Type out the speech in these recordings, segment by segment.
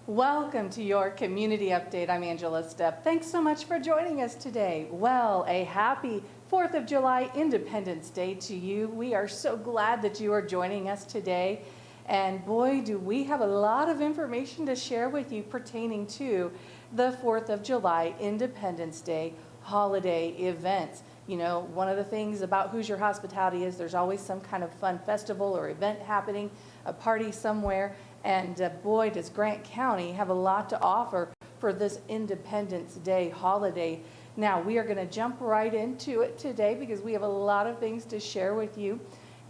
Welcome to your community update. I'm Angela Stepp. Thanks so much for joining us today. Well, a happy 4th of July Independence Day to you. We are so glad that you are joining us today. And boy, do we have a lot of information to share with you pertaining to the 4th of July Independence Day holiday events. You know, one of the things about Hoosier Hospitality is there's always some kind of fun festival or event happening, a party somewhere. And boy, does Grant County have a lot to offer for this Independence Day holiday. Now, we are going to jump right into it today because we have a lot of things to share with you.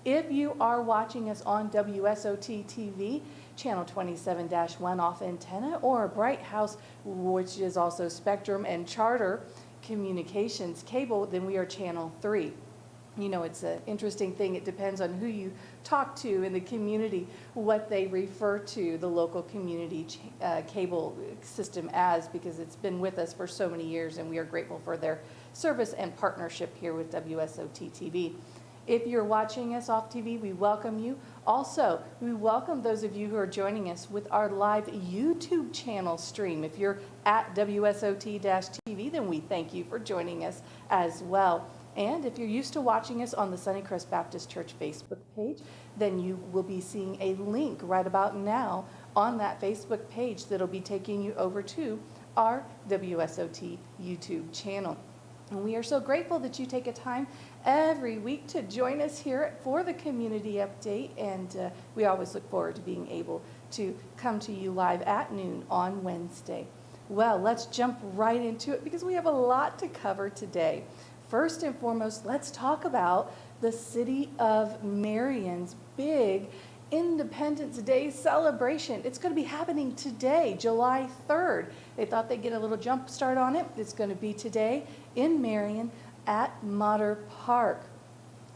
If you are watching us on WSOT TV, channel 27-1 off antenna, or Bright House, which is also Spectrum and Charter Communications cable, then we are channel 3. You know, it's an interesting thing. It depends on who you talk to in the community, what they refer to the local community cable system as, because it's been with us for so many years, and we are grateful for their service and partnership here with WSOT TV. If you're watching us off TV, we welcome you. Also, we welcome those of you who are joining us with our live YouTube channel stream. If you're at WSOT-TV, then we thank you for joining us as well. And if you're used to watching us on the Sunnycrest Baptist Church Facebook page, then you will be seeing a link right about now on that Facebook page that'll be taking you over to our WSOT YouTube channel. And we are so grateful that you take a time every week to join us here for the community update. And we always look forward to being able to come to you live at noon on Wednesday. Well, let's jump right into it because we have a lot to cover today. First and foremost, let's talk about the City of Marion's big Independence Day celebration. It's going to be happening today, July 3rd. They thought they'd get a little jump start on it. It's going to be today in Marion at Motter Park.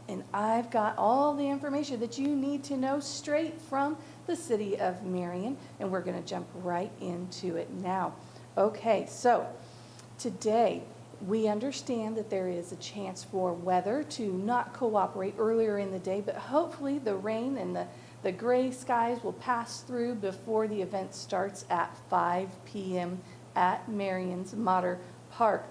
And I've got all the information that you need to know straight from the City of Marion, and we're going to jump right into it now. Okay, so today, we understand that there is a chance for weather to not cooperate earlier in the day, but hopefully the rain and the gray skies will pass through before the event starts at 5 p.m. at Marion's Motter Park.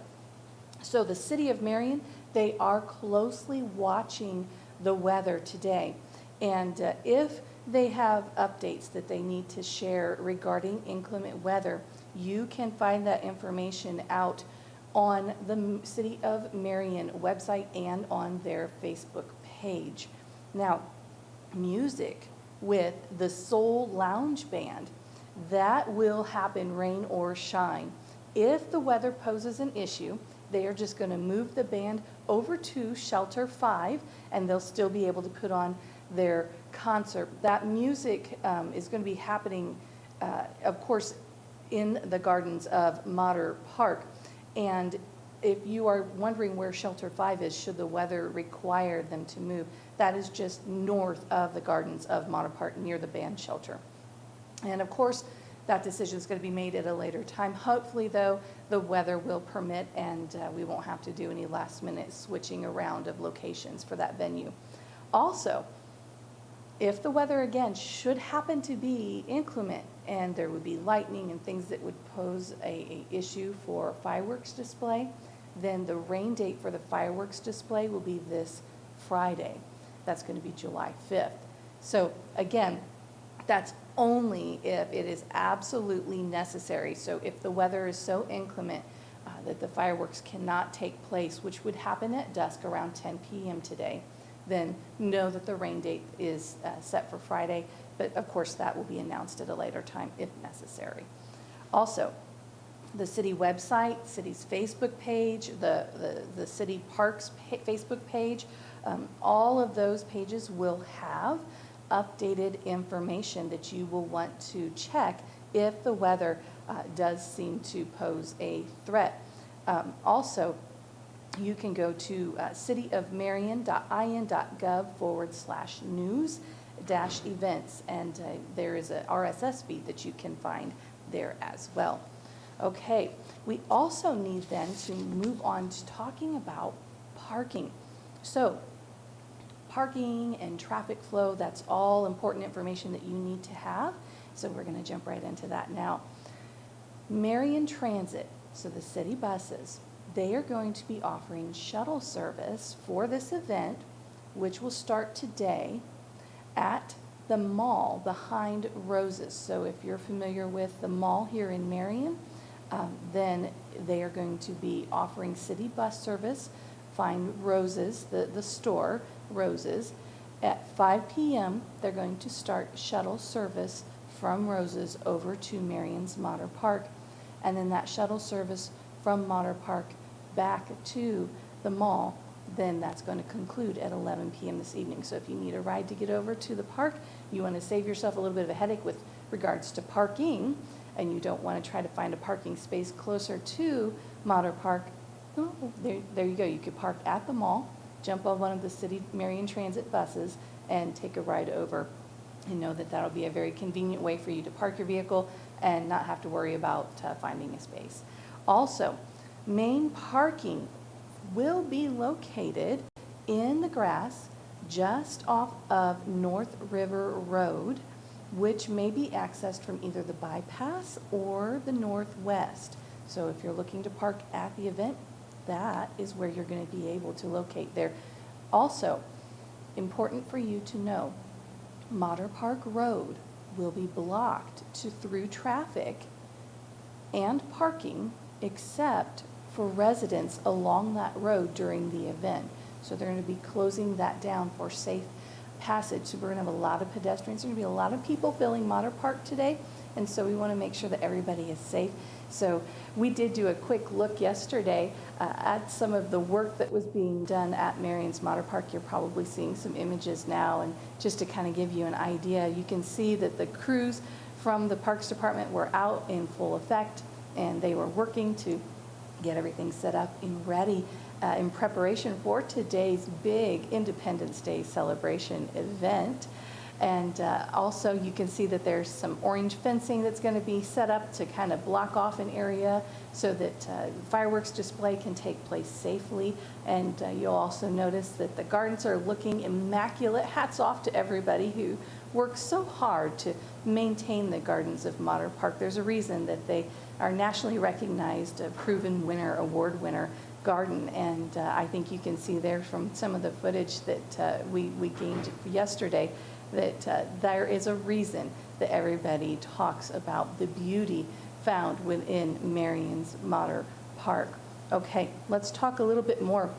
So the City of Marion, they are closely watching the weather today. And if they have updates that they need to share regarding inclement weather, you can find that information out on the City of Marion website and on their Facebook page. Now, music with the Soul Lounge Band, that will happen rain or shine. If the weather poses an issue, they are just going to move the band over to Shelter 5, and they'll still be able to put on their concert. That music is going to be happening, of course, in the gardens of Motter Park. And if you are wondering where Shelter 5 is, should the weather require them to move, that is just north of the gardens of Motter Park near the band shelter. And of course, that decision is going to be made at a later time. Hopefully, though, the weather will permit and we won't have to do any last minute switching around of locations for that venue. Also, if the weather again should happen to be inclement and there would be lightning and things that would pose a issue for fireworks display, then the rain date for the fireworks display will be this Friday. That's going to be July 5th. So again, that's only if it is absolutely necessary. So if the weather is so inclement that the fireworks cannot take place, which would happen at dusk around 10 p.m. today, then know that the rain date is set for Friday, but of course that will be announced at a later time if necessary. Also, the city website, city's Facebook page, the city parks Facebook page, all of those pages will have updated information that you will want to check if the weather does seem to pose a threat. Also, you can go to cityofmarion.in.gov/news-events, and there is a RSS feed that you can find there as well. Okay, we also need then to move on to talking about parking. So, parking and traffic flow, that's all important information that you need to have. So we're going to jump right into that now. Marion Transit, so the city buses, they are going to be offering shuttle service for this event, which will start today at the mall behind Roses. So if you're familiar with the mall here in Marion, then they are going to be offering city bus service. Find Roses, the store, Roses. At 5 p.m., they're going to start shuttle service from Roses over to Marion's Mater Park. And then that shuttle service from Mater Park back to the mall, then that's going to conclude at 11 p.m. this evening. So if you need a ride to get over to the park, you want to save yourself a little bit of a headache with regards to parking, and you don't want to try to find a parking space closer to Mater Park, oh, there you go. You could park at the mall, jump on one of the city Marion Transit buses, and take a ride over. And know that that'll be a very convenient way for you to park your vehicle and not have to worry about finding a space. Also, main parking will be located in the grass just off of North River Road, which may be accessed from either the bypass or the northwest. So if you're looking to park at the event, that is where you're going to be able to locate there. Also, important for you to know, Mater Park Road will be blocked to through traffic and parking except for residents along that road during the event. So they're going to be closing that down for safe passage. So we're going to have a lot of pedestrians. There's going to be a lot of people filling Mater Park today, and so we want to make sure that everybody is safe. So we did do a quick look yesterday at some of the work that was being done at Marion's Mater Park. You're probably seeing some images now, and just to kind of give you an idea, you can see that the crews from the Parks Department were out in full effect, and they were working to get everything set up and ready in preparation for today's big Independence Day celebration event. And also you can see that there's some orange fencing that's going to be set up to kind of block off an area so that fireworks display can take place safely. And you'll also notice that the gardens are looking immaculate. Hats off to everybody who works so hard to maintain the gardens of Mater Park. There's a reason that they are nationally recognized, a proven winner, award winner garden. And I think you can see there from some of the footage that we gained yesterday that there is a reason that everybody talks about the beauty found within Marion's Mater Park. Okay, let's talk a little bit more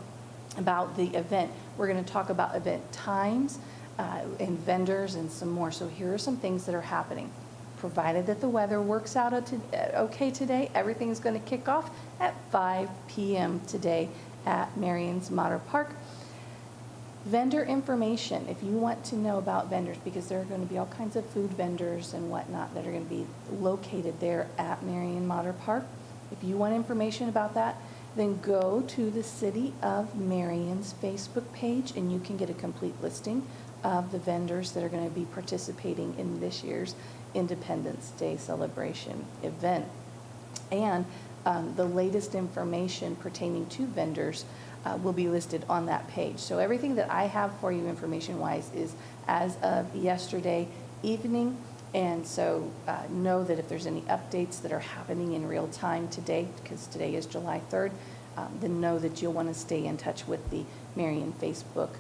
about the event. We're going to talk about event times and vendors and some more. So here are some things that are happening. Provided that the weather works out okay today, everything is going to kick off at 5 p.m. today at Marion's Mater Park. Vendor information, if you want to know about vendors, because there are going to be all kinds of food vendors and whatnot that are going to be located there at Marion Mater Park. If you want information about that, then go to the City of Marion's Facebook page and you can get a complete listing of the vendors that are going to be participating in this year's Independence Day celebration event. And the latest information pertaining to vendors will be listed on that page. So everything that I have for you information-wise is as of yesterday evening, and so know that if there's any updates that are happening in real time today, because today is July 3rd, then know that you'll want to stay in touch with the Marion Facebook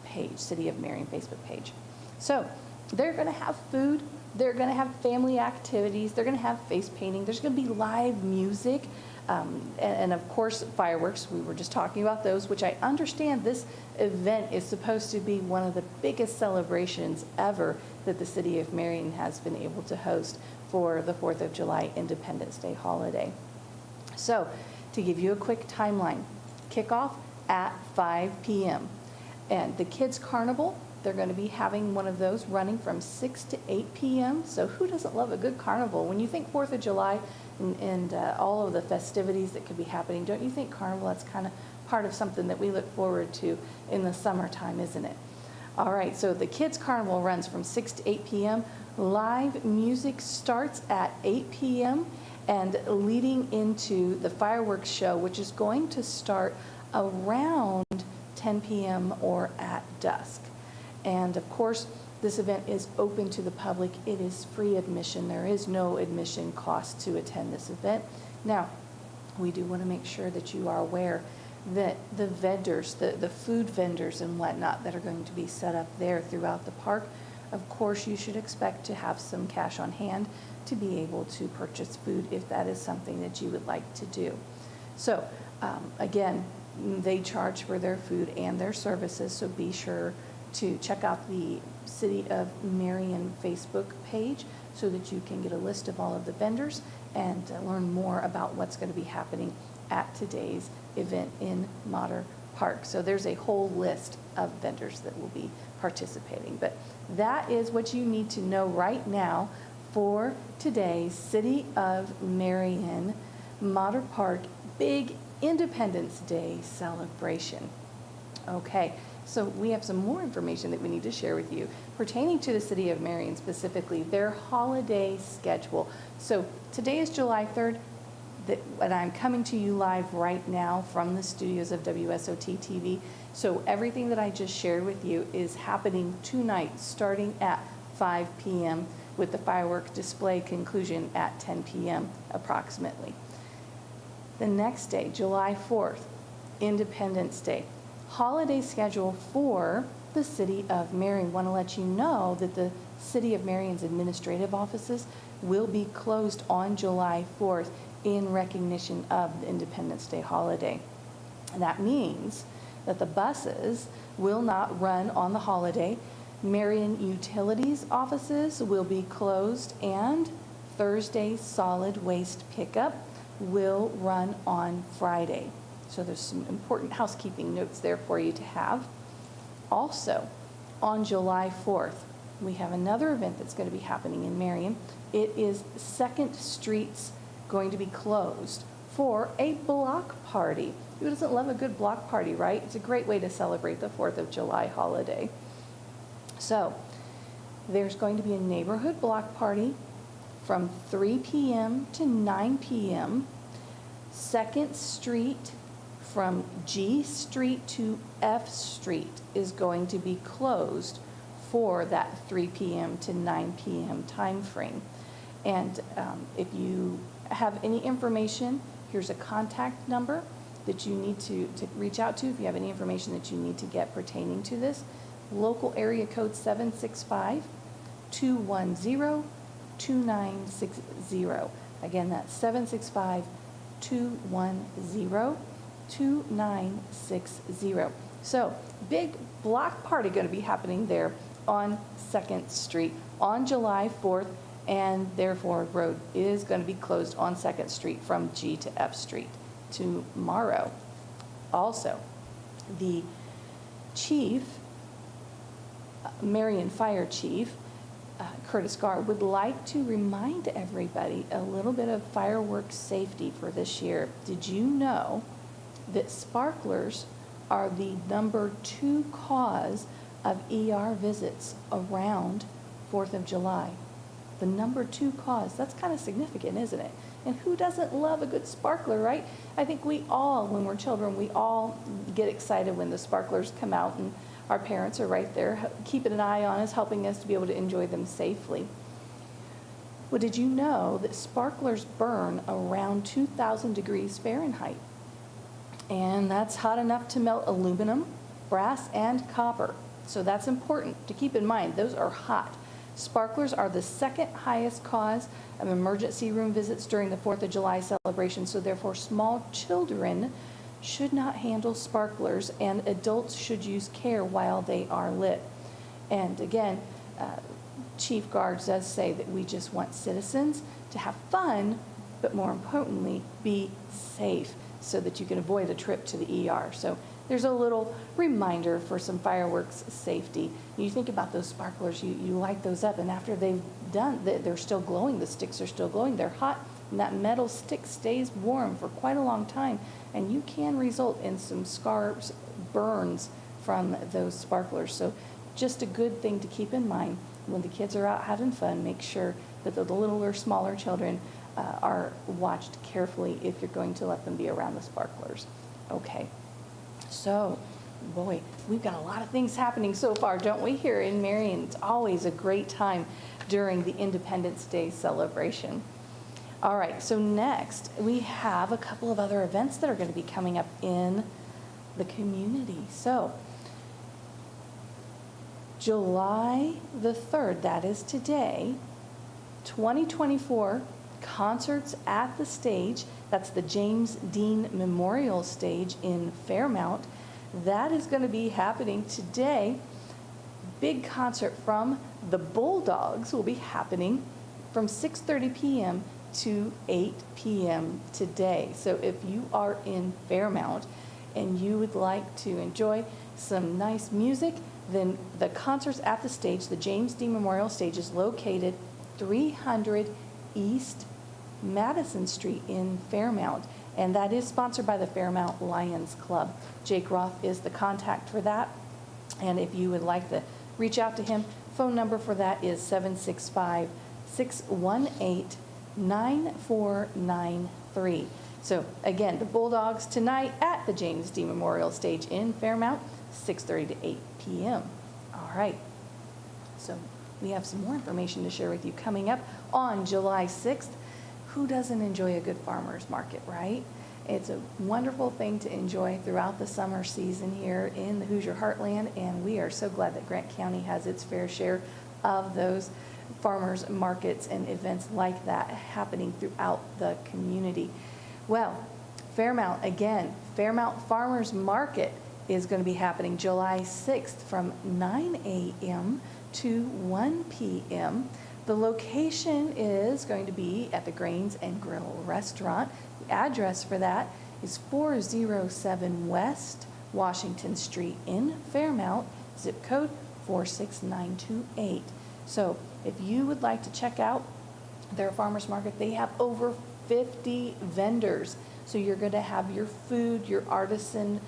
page, City of Marion Facebook page. So they're going to have food, they're going to have family activities, they're going to have face painting, there's going to be live music, and of course fireworks. We were just talking about those, which I understand this event is supposed to be one of the biggest celebrations ever that the City of Marion has been able to host for the 4th of July Independence Day holiday. So to give you a quick timeline, kickoff at 5 p.m. and the Kids Carnival, they're going to be having one of those running from 6 to 8 p.m. So who doesn't love a good carnival? When you think 4th of July and all of the festivities that could be happening, don't you think carnival, that's kind of part of something that we look forward to in the summertime, isn't it? All right, so the Kids Carnival runs from 6 to 8 p.m. Live music starts at 8 p.m. and leading into the fireworks show, which is going to start around 10 p.m. or at dusk. And of course, This event is open to the public. It is free admission. There is no admission cost to attend this event. Now, we do want to make sure that you are aware that the vendors, the food vendors and whatnot that are going to be set up there throughout the park, of course, you should expect to have some cash on hand to be able to purchase food if that is something that you would like to do. So, again, they charge for their food and their services, so be sure to check out the City of Marion Facebook page so that you can get a list of all of the vendors and learn more about what's going to be happening at today's event in Mater Park. So there's a whole list of vendors that will be participating. But that is what you need to know right now for today's City of Marion Mater Park Big Independence Day celebration. Okay, so we have some more information that we need to share with you pertaining to the City of Marion, specifically their holiday schedule. So today is July 3rd, and I'm coming to you live right now from the studios of WSOT TV. So everything that I just shared with you is happening tonight, starting at 5 p.m. with the fireworks display conclusion at 10 p.m. approximately. The next day, July 4th, Independence Day. Holiday schedule for the City of Marion. Want to let you know that the City of Marion's administrative offices will be closed on July 4th in recognition of the Independence Day holiday. And that means that the buses will not run on the holiday. Marion Utilities offices will be closed, and Thursday solid waste pickup will run on Friday. So there's some important housekeeping notes there for you to have. Also, on July 4th, we have another event that's going to be happening in Marion. It is 2nd Street's going to be closed for a block party. Who doesn't love a good block party, right? It's a great way to celebrate the 4th of July holiday. So there's going to be a neighborhood block party from 3 p.m. to 9 p.m. 2nd Street from G Street to F Street is going to be closed for that 3 p.m. to 9 p.m. time frame. And if you have any information, here's a contact number that you need to reach out to if you have any information that you need to get pertaining to this. Local area code 765-210-2960. Again, that's 765-210-2960. So, big block party going to be happening there on 2nd Street on July 4th, and therefore road is going to be closed on 2nd Street from G to F Street tomorrow. Also, the chief, Marion Fire Chief, Curtis Garr, would like to remind everybody a little bit of fireworks safety for this year. Did you know that sparklers are the number 2 cause of ER visits around 4th of July? The number 2 cause. That's kind of significant, isn't it? And who doesn't love a good sparkler, right? I think we all, when we're children, we all get excited when the sparklers come out, and our parents are right there keeping an eye on us, helping us to be able to enjoy them safely. Well, did you know that sparklers burn around 2,000 degrees Fahrenheit? And that's hot enough to melt aluminum, brass, and copper. So that's important to keep in mind. Those are hot. Sparklers are the 2nd highest cause of emergency room visits during the 4th of July celebration, so therefore small children should not handle sparklers, and adults should use care while they are lit. And again, Chief Garr does say that we just want citizens to have fun, but more importantly, be safe so that you can avoid a trip to the ER. So there's a little reminder for some fireworks safety. You think about those sparklers, you light those up, and after they've done, they're still glowing, the sticks are still glowing, they're hot, and that metal stick stays warm for quite a long time, and you can result in some scars, burns from those sparklers. So just a good thing to keep in mind when the kids are out having fun. Make sure that the littler, smaller children are watched carefully if you're going to let them be around the sparklers. Okay. So boy, we've got a lot of things happening so far, don't we, here in Marion? It's always a great time during the Independence Day celebration. All right, so next we have a couple of other events that are going to be coming up in the community. So July the 3rd, that is today, 2024 Concerts at the Stage. That's the James Dean Memorial Stage in Fairmount. That is going to be happening today. Big concert from the Bulldogs will be happening from 6:30 p.m. to 8 p.m. today. So if you are in Fairmount and you would like to enjoy some nice music, then the Concerts at the Stage, the James Dean Memorial Stage, is located 300 East Madison Street in Fairmount, and that is sponsored by the Fairmount Lions Club. Jake Roth is the contact for that, and if you would like to reach out to him, phone number for that is 765-618-9493. So again, the Bulldogs tonight at the James Dean Memorial Stage in Fairmount, 6:30 to 8 p.m. All right, so we have some more information to share with you coming up on July 6th. Who doesn't enjoy a good farmer's market, right? It's a wonderful thing to enjoy throughout the summer season here in the Hoosier Heartland, and we are so glad that Grant County has its fair share of those farmers markets and events like that happening throughout the community. Well, Fairmount, again, Fairmount Farmers Market is going to be happening July 6th from 9 a.m. to 1 p.m. The location is going to be at the Grains and Grill Restaurant. The address for that is 407 West Washington Street in Fairmount, zip code 46928. So if you would like to check out their farmers market, they have over 50 vendors. So you're going to have your food, your artisan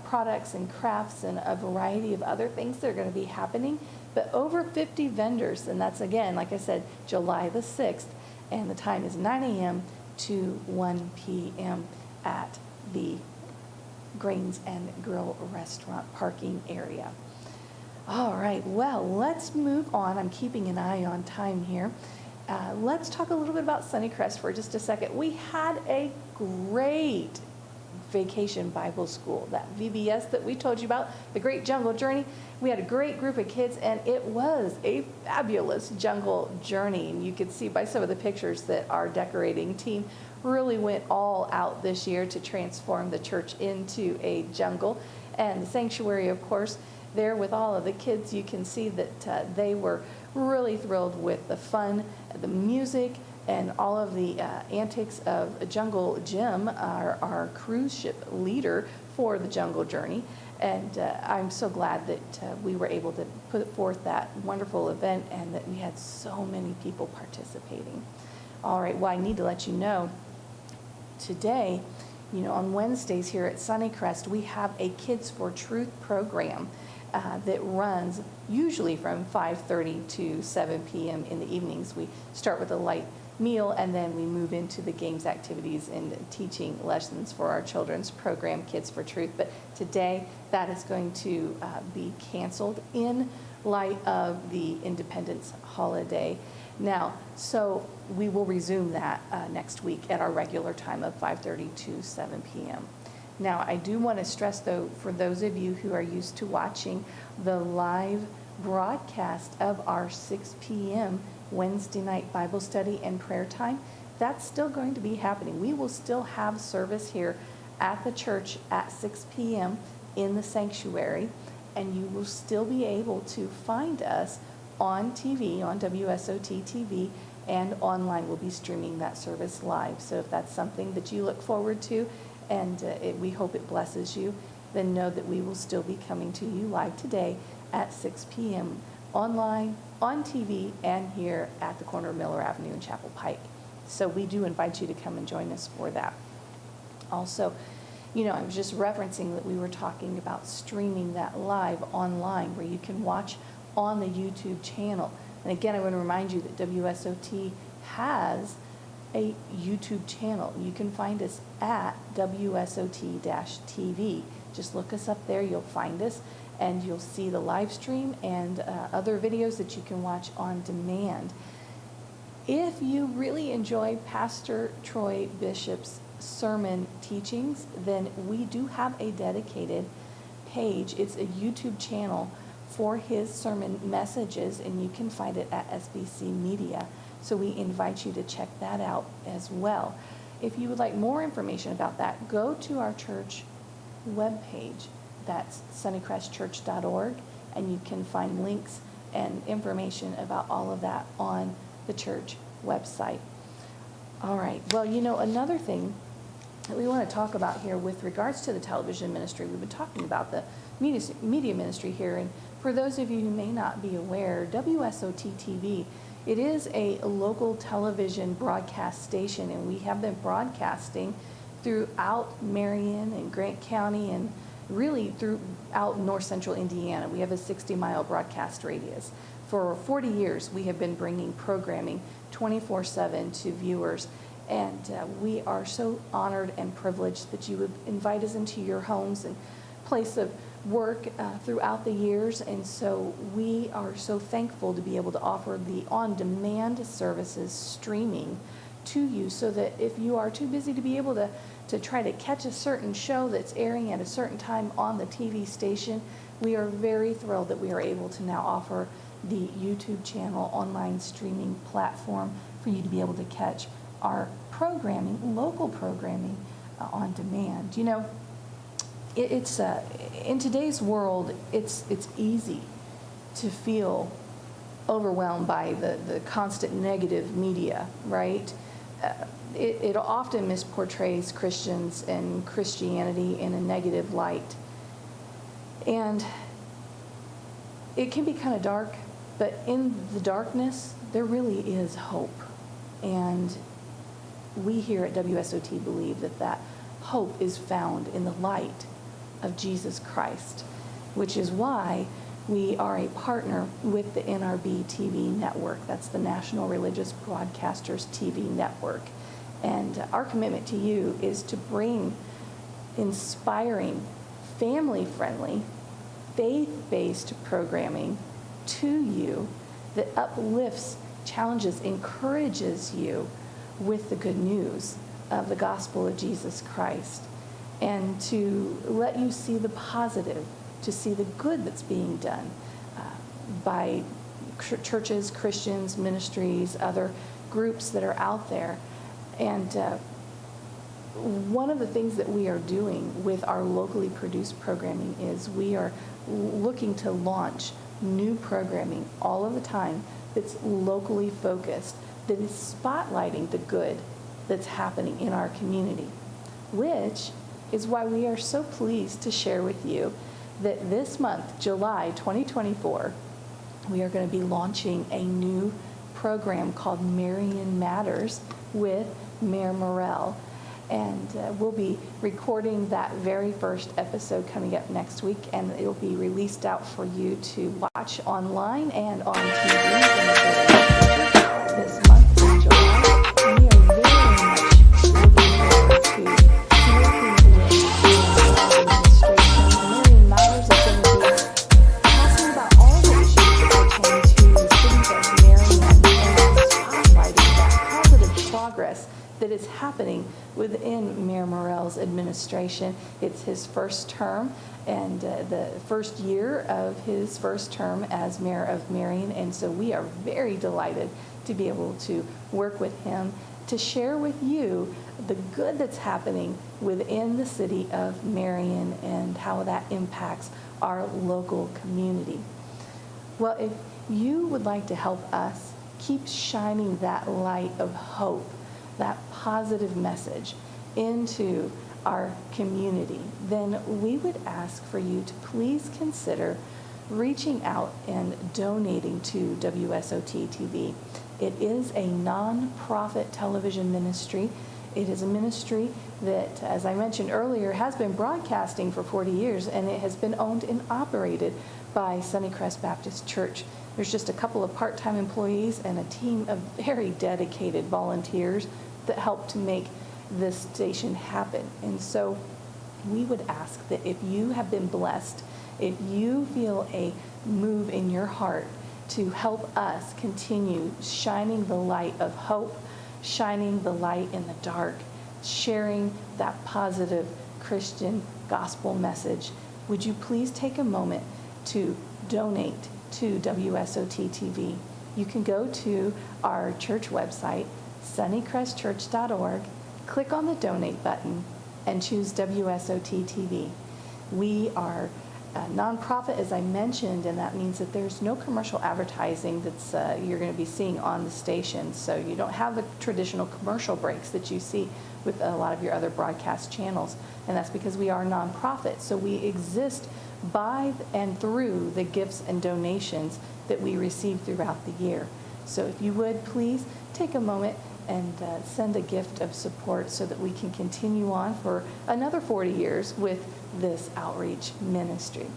products and crafts, and a variety of other things that are going to be happening. But over 50 vendors, and that's, again, like I said, July the 6th, and the time is 9 a.m. to 1 p.m. at the Grains and Grill Restaurant parking area. All right, well, let's move on. I'm keeping an eye on time here. Let's talk a little bit about Sunnycrest for just a second. We had a great Vacation Bible School, that VBS that we told you about, the Great Jungle Journey. We had a great group of kids, and it was a fabulous jungle journey. And you could see by some of the pictures that our decorating team really went all out this year to transform the church into a jungle. And the sanctuary, of course, there with all of the kids, you can see that they were really thrilled with the fun, the music, and all of the antics of Jungle Jim, our cruise ship leader for the Jungle Journey. And I'm so glad that we were able to put forth that wonderful event and that we had so many people participating. All right, well, I need to let you know, today, on Wednesdays here at Sunnycrest, we have a Kids for Truth program that runs usually from 5:30 to 7 p.m. in the evenings. We start with a light meal, and then we move into the games, activities, and teaching lessons for our children's program, Kids for Truth. But today, that is going to be canceled in light of the Independence holiday. Now, so we will resume that next week at our regular time of 5:30 to 7 p.m. Now, I do want to stress, though, for those of you who are used to watching the live broadcast of our 6 p.m. Wednesday night Bible study and prayer time, that's still going to be happening. We will still have service here at the church at 6 p.m. in the sanctuary, and you will still be able to find us on TV, on WSOT TV, and online. We'll be streaming that service live. So if that's something that you look forward to, and we hope it blesses you, then know that we will still be coming to you live today at 6 p.m. online, on TV, and here at the corner of Miller Avenue and Chapel Pike. So we do invite you to come and join us for that. Also, I was just referencing that we were talking about streaming that live online, where you can watch on the YouTube channel. And again, I want to remind you that WSOT has a YouTube channel. You can find us at WSOT-TV. Just look us up there, you'll find us, and you'll see the live stream and other videos that you can watch on demand. If you really enjoy Pastor Troy Bishop's sermon teachings, then we do have a dedicated page. It's a YouTube channel for his sermon messages, and you can find it at SBC Media. So we invite you to check that out as well. If you would like more information about that, go to our church webpage. That's sunnycrestchurch.org, and you can find links and information about all of that on the church website. All right. Well, another thing that we want to talk about here with regards to the television ministry, we've been talking about the media ministry here, and for those of you who may not be aware, WSOT-TV, it is a local television broadcast station, and we have been broadcasting throughout Marion and Grant County and really throughout north central Indiana. We have a 60-mile broadcast radius. For 40 years, we have been bringing programming 24/7 to viewers, and we are so honored and privileged that you would invite us into your homes and place of work throughout the years. And so we are so thankful to be able to offer the on-demand services streaming to you, so that if you are too busy to be able to try to catch a certain show that's airing at a certain time on the TV station, we are very thrilled that we are able to now offer the YouTube channel online streaming platform for you to be able to catch our programming, local programming on demand. It's in today's world, it's easy to feel overwhelmed by the constant negative media, right? It often misportrays Christians and Christianity in a negative light. And it can be kind of dark, but in the darkness, there really is hope. And we here at WSOT believe that hope is found in the light of Jesus Christ, which is why we are a partner with the NRB TV network. That's the National Religious Broadcasters TV network. And our commitment to you is to bring inspiring, family-friendly, faith-based programming to you that uplifts, challenges, encourages you with the good news of the gospel of Jesus Christ, and to let you see the positive, to see the good that's being done by churches, Christians, ministries, other groups that are out there. And one of the things that we are doing with our locally produced programming is we are looking to launch new programming all of the time that's locally focused, that is spotlighting the good that's happening in our community, which is why we are so pleased to share with you that this month, July 2024, we are going to be launching a new program called Marion Matters with Mayor Morrell. And we'll be recording that very first episode coming up next week, and it'll be released out for you to watch online and on TV this month in July. We are very much looking forward to working with the administration. Marion Matters is going to be talking about all the issues that pertain to the city of Marion and spotlighting that positive progress that is happening within Mayor Morrell's administration. It's his first term and the first year of his first term as mayor of Marion, and so we are very delighted to be able to work with him to share with you the good that's happening within the city of Marion and how that impacts our local community. Well, if you would like to help us keep shining that light of hope, that positive message into our community, then we would ask for you to please consider reaching out and donating to WSOT TV. It is a non-profit television ministry. It is a ministry that, as I mentioned earlier, has been broadcasting for 40 years, and it has been owned and operated by Sunnycrest Baptist Church. There's just a couple of part-time employees and a team of very dedicated volunteers that help to make this station happen. And so we would ask that if you have been blessed, if you feel a move in your heart to help us continue shining the light of hope, shining the light in the dark, sharing that positive Christian gospel message, would you please take a moment to donate to WSOT TV? You can go to our church website, sunnycrestchurch.org, click on the donate button, and choose WSOT TV. We are a nonprofit, as I mentioned, and that means that there's no commercial advertising that's you're going to be seeing on the station. So you don't have the traditional commercial breaks that you see with a lot of your other broadcast channels, and that's because we are a nonprofit. So we exist by and through the gifts and donations that we receive throughout the year. So if you would, please take a moment and send a gift of support so that we can continue on for another 40 years with this outreach ministry.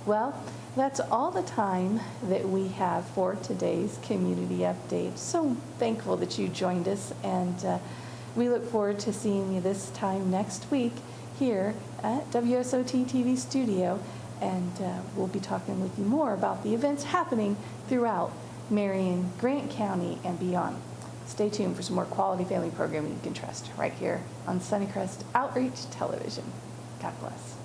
Well, that's all the time that we have for today's community update. So thankful that you joined us, and we look forward to seeing you this time next week here at WSOT TV studio, and we'll be talking with you more about the events happening throughout Marion, Grant County, and beyond. Stay tuned for some more quality family programming you can trust right here on Sunnycrest Outreach Television. God bless.